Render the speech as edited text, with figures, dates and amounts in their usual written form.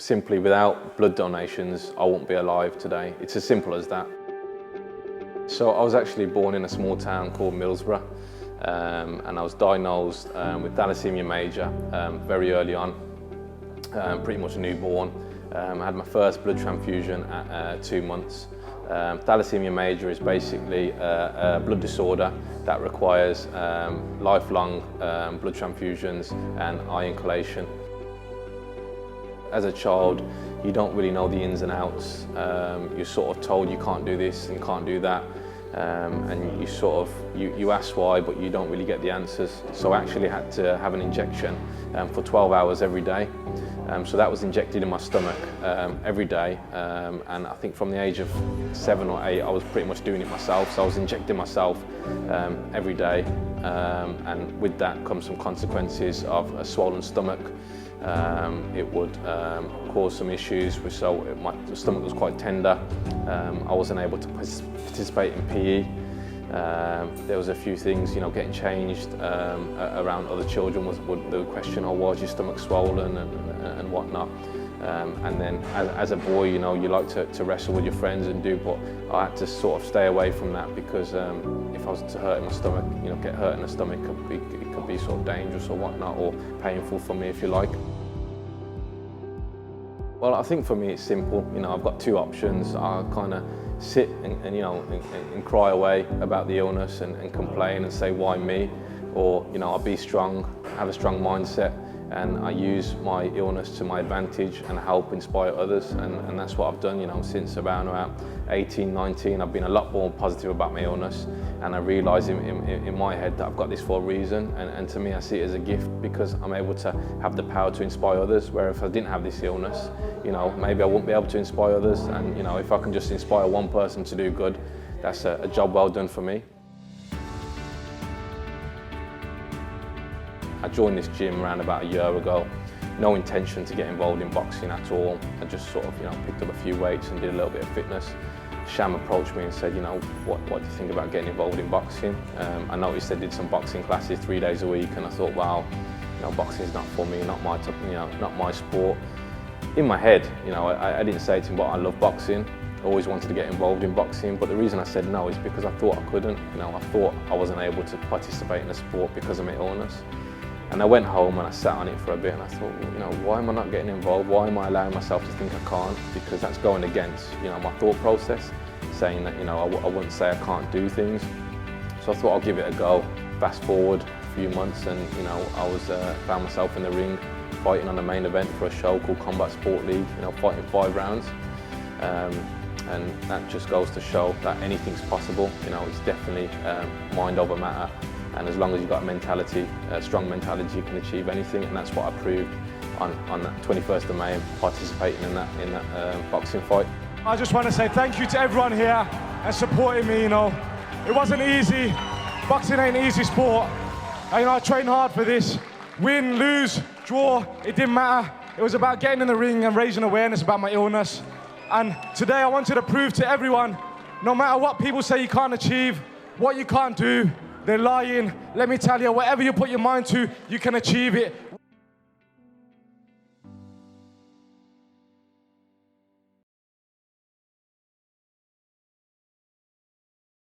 simply without blood donations, I wouldn't be alive today. It's as simple as that. So I was actually born in a small town called Middlesbrough, and I was diagnosed with thalassemia major very early on, pretty much a newborn. I had my first blood transfusion at 2 months. Thalassemia major is basically a blood disorder that requires lifelong blood transfusions and iron chelation. As a child, you don't really know the ins and outs. You're sort of told you can't do this and can't do that, and you ask why, but you don't really get the answers. So I actually had to have an injection for 12 hours every day. So that was injected in my stomach every day, and I think from the age of 7 or 8 I was pretty much doing it myself. So I was injecting myself every day, and with that comes some consequences of a swollen stomach. It would cause some issues, so my stomach was quite tender. I wasn't able to participate in PE. There was a few things, getting changed around other children would question, oh, why is your stomach swollen and whatnot. And then as a boy, you like to wrestle with your friends and do, but I had to sort of stay away from that because if I was to hurt in my stomach, get hurt in the stomach, it could be sort of dangerous or whatnot, or painful for me, if you like. Well, I think for me it's simple. I've got 2 options. I kind of sit and cry away about the illness and complain and say, why me? Or, I'll be strong, have a strong mindset, and I use my illness to my advantage and help inspire others. And that's what I've done, since about 18, 19. I've been a lot more positive about my illness, and I realise in my head that I've got this for a reason. And to me, I see it as a gift because I'm able to have the power to inspire others, where if I didn't have this illness, maybe I wouldn't be able to inspire others. And, if I can just inspire one person to do good, that's a job well done for me. I joined this gym around about a year ago. No intention to get involved in boxing at all. I just sort of, picked up a few weights and did a little bit of fitness. Sham approached me and said, what do you think about getting involved in boxing? I noticed they did some boxing classes 3 days a week, and I thought, wow, boxing's not for me, not my sport. In my head, I didn't say to him, but I love boxing. I always wanted to get involved in boxing, but the reason I said no is because I thought I couldn't. I thought I wasn't able to participate in the sport because of my illness. And I went home and I sat on it for a bit, and I thought, why am I not getting involved? Why am I allowing myself to think I can't? Because that's going against, my thought process, saying that, I wouldn't say I can't do things. So I thought I'll give it a go. Fast forward a few months, and I found myself in the ring, fighting on the main event for a show called Combat Sport League, fighting 5 rounds. And that just goes to show that anything's possible. It's definitely mind over matter. And as long as you've got a mentality, a strong mentality, you can achieve anything. And that's what I proved on that 21st of May, participating in that boxing fight. I just want to say thank you to everyone here and supporting me. It wasn't easy. Boxing ain't an easy sport. I trained hard for this. Win, lose, draw, it didn't matter. It was about getting in the ring and raising awareness about my illness. And today I wanted to prove to everyone, no matter what people say you can't achieve, what you can't do, they're lying. Let me tell you, whatever you put your mind to, you can achieve it.